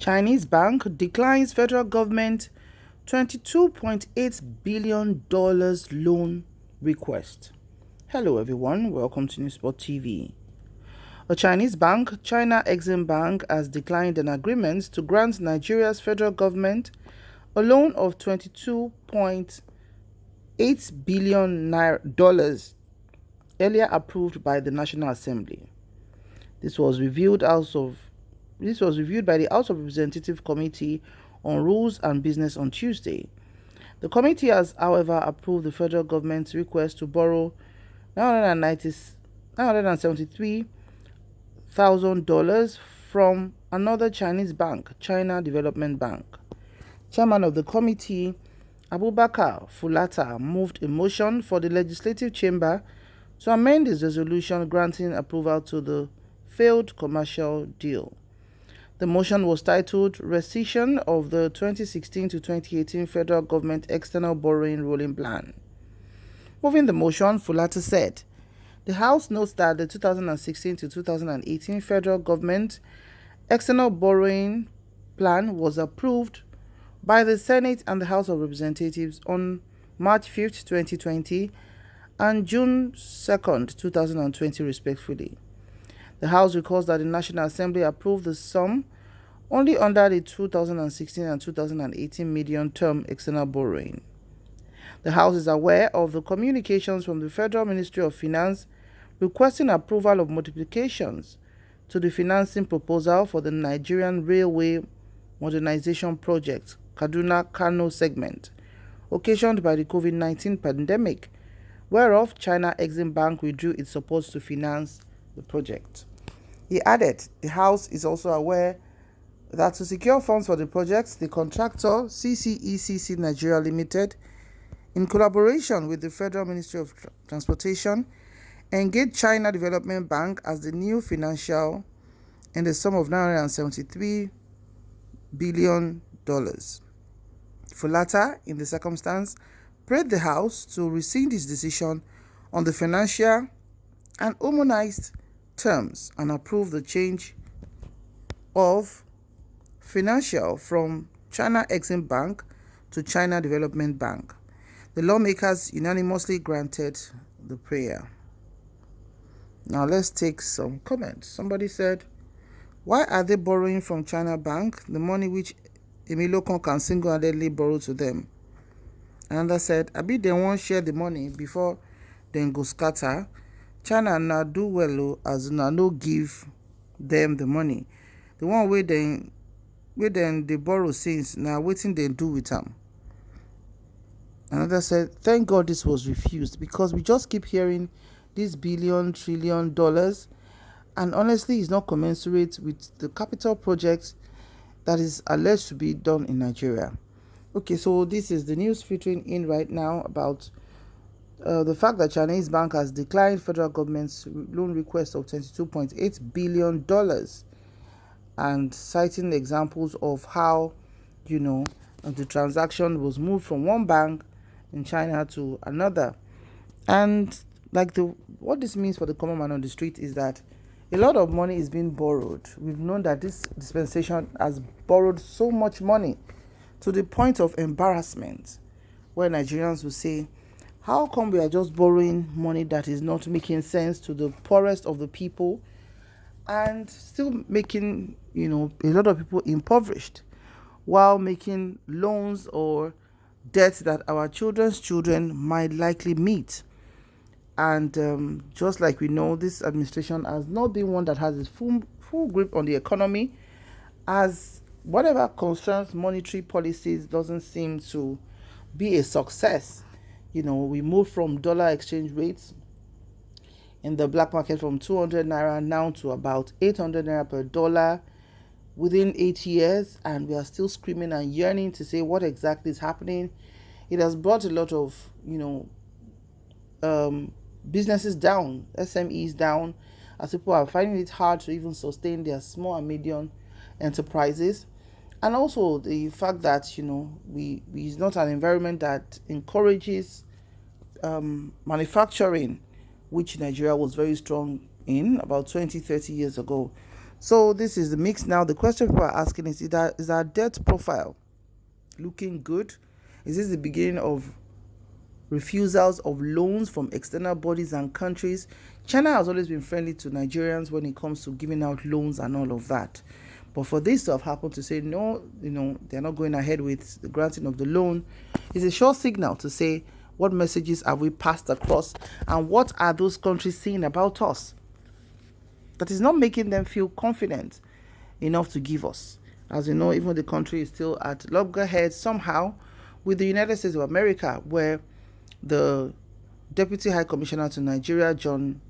Chinese bank declines federal government $22.8 billion loan request. Hello everyone, welcome to Newsport TV. A Chinese bank, China Exim Bank, has declined an agreement to grant Nigeria's federal government a loan of $22.8 billion earlier approved by the National Assembly. This was reviewed by the House of Representatives Committee on Rules and Business on Tuesday. The committee has, however, approved the federal government's request to borrow $973,000 from another Chinese bank, China Development Bank. Chairman of the committee, Abubakar Fulata, moved a motion for the legislative chamber to amend his resolution granting approval to the failed commercial deal. The motion was titled Rescission of the 2016 to 2018 Federal Government External Borrowing Rolling Plan. Moving the motion, Fulata said, the House notes that the 2016 to 2018 Federal Government External Borrowing Plan was approved by the Senate and the House of Representatives on March 5, 2020 and June 2, 2020 respectively. The House recalls that the National Assembly approved the sum only under the 2016 and 2018 medium-term external borrowing. The House is aware of the communications from the Federal Ministry of Finance requesting approval of modifications to the financing proposal for the Nigerian Railway Modernization Project, Kaduna-Kano segment, occasioned by the COVID-19 pandemic, whereof China Exim Bank withdrew its support to finance the project. He added, the House is also aware that to secure funds for the project, the contractor, CCECC Nigeria Limited, in collaboration with the Federal Ministry of Transportation, engaged China Development Bank as the new financial in the sum of $973 billion. Fulata, in the circumstance, prayed the House to rescind its decision on the financial and harmonized terms and approve the change of financial from China Exim Bank to China Development Bank. The lawmakers unanimously granted the prayer. Now let's take some comments. Somebody said, why are they borrowing from China Bank the money which Emilokon can single-handedly borrow to them? Another said, Abi they won't share the money before then go scatter. China now do well as now no give them the money. The one way then they borrow since now waiting they do with them. Another said, thank God this was refused because we just keep hearing this billion, trillion dollars, and honestly it's not commensurate with the capital project that is alleged to be done in Nigeria. Okay, so this is the news filtering in right now about the fact that Chinese bank has declined federal government's loan request of $22.8 billion and citing examples of how, the transaction was moved from one bank in China to another. And what this means for the common man on the street is that a lot of money is being borrowed. We've known that this dispensation has borrowed so much money to the point of embarrassment, where Nigerians will say, how come we are just borrowing money that is not making sense to the poorest of the people and still making, a lot of people impoverished while making loans or debts that our children's children might likely meet. And just like we know, this administration has not been one that has its full grip on the economy, as whatever concerns monetary policies doesn't seem to be a success. We moved from dollar exchange rates in the black market from 200 naira now to about 800 naira per dollar within 8 years, and we are still screaming and yearning to say what exactly is happening. It has brought a lot of, businesses down, SMEs down, as people are finding it hard to even sustain their small and medium enterprises. And also the fact that, we is not an environment that encourages manufacturing, which Nigeria was very strong in about 20-30 years ago. So this is the mix now. The question people are asking is our debt profile looking good? Is this the beginning of refusals of loans from external bodies and countries? China has always been friendly to Nigerians when it comes to giving out loans and all of that. But for this to have happened, to say no, they're not going ahead with the granting of the loan, is a sure signal to say, what messages have we passed across, and what are those countries saying about us that is not making them feel confident enough to give us? As you know, even the country is still at loggerheads somehow with the United States of America, where the Deputy High Commissioner to Nigeria, John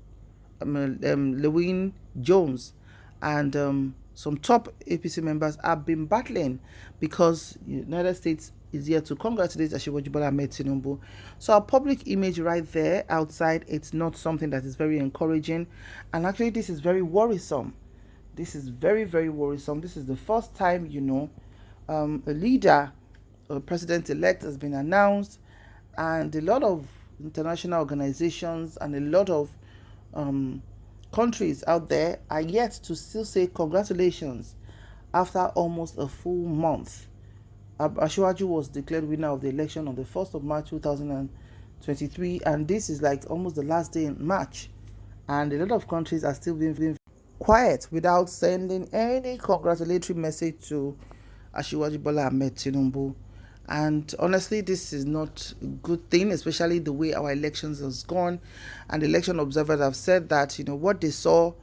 Lewin Jones, and some top APC members have been battling because the United States is here to congratulate Asiwaju Bola Ahmed Tinubu. So our public image right there outside, it's not something that is very encouraging, and actually this is very worrisome. This is very, very worrisome. This is the first time, a leader, a president-elect has been announced, and a lot of international organizations and a lot of countries out there are yet to still say congratulations after almost a full month. Asiwaju was declared winner of the election on the 1st of March 2023, and this is like almost the last day in March, and a lot of countries are still being quiet without sending any congratulatory message to Asiwaju Bola Ahmed Tinubu. And honestly, this is not a good thing, especially the way our elections has gone. And election observers have said that, what they saw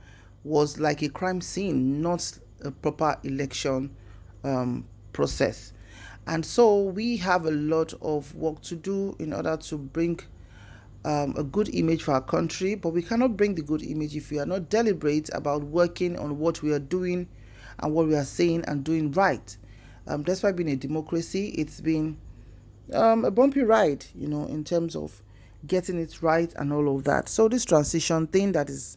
was like a crime scene, not a proper election process. And so we have a lot of work to do in order to bring a good image for our country. But we cannot bring the good image if we are not deliberate about working on what we are doing and what we are saying and doing right. Despite being a democracy, it's been a bumpy ride, in terms of getting it right and all of that. So this transition thing, that is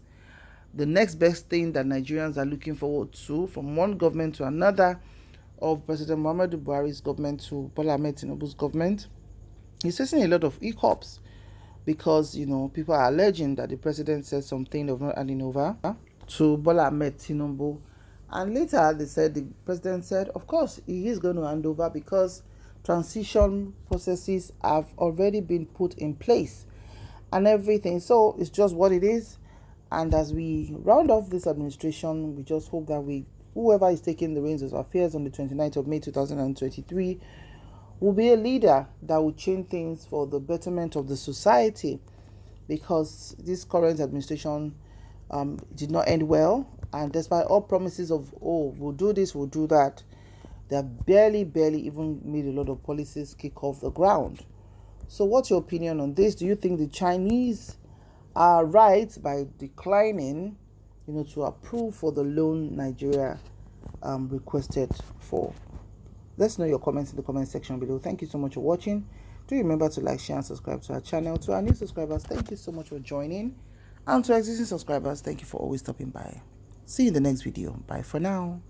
the next best thing that Nigerians are looking forward to, from one government to another, of President Muhammadu Buhari's government to Bola Ahmed Tinubu's government, is facing a lot of hiccups because, people are alleging that the president said something of not handing over to Bola Ahmed Tinubu. And later they said, the president said, of course, he is going to hand over because transition processes have already been put in place and everything. So it's just what it is. And as we round off this administration, we just hope that whoever is taking the reins of affairs on the 29th of May 2023 will be a leader that will change things for the betterment of the society, because this current administration did not end well. And despite all promises of, we'll do this, we'll do that, they have barely even made a lot of policies kick off the ground. So what's your opinion on this? Do you think the Chinese are right by declining, to approve for the loan Nigeria requested for? Let's know your comments in the comment section below. Thank you so much for watching. Do remember to like, share, and subscribe to our channel. To our new subscribers, thank you so much for joining. And to existing subscribers, thank you for always stopping by. See you in the next video. Bye for now.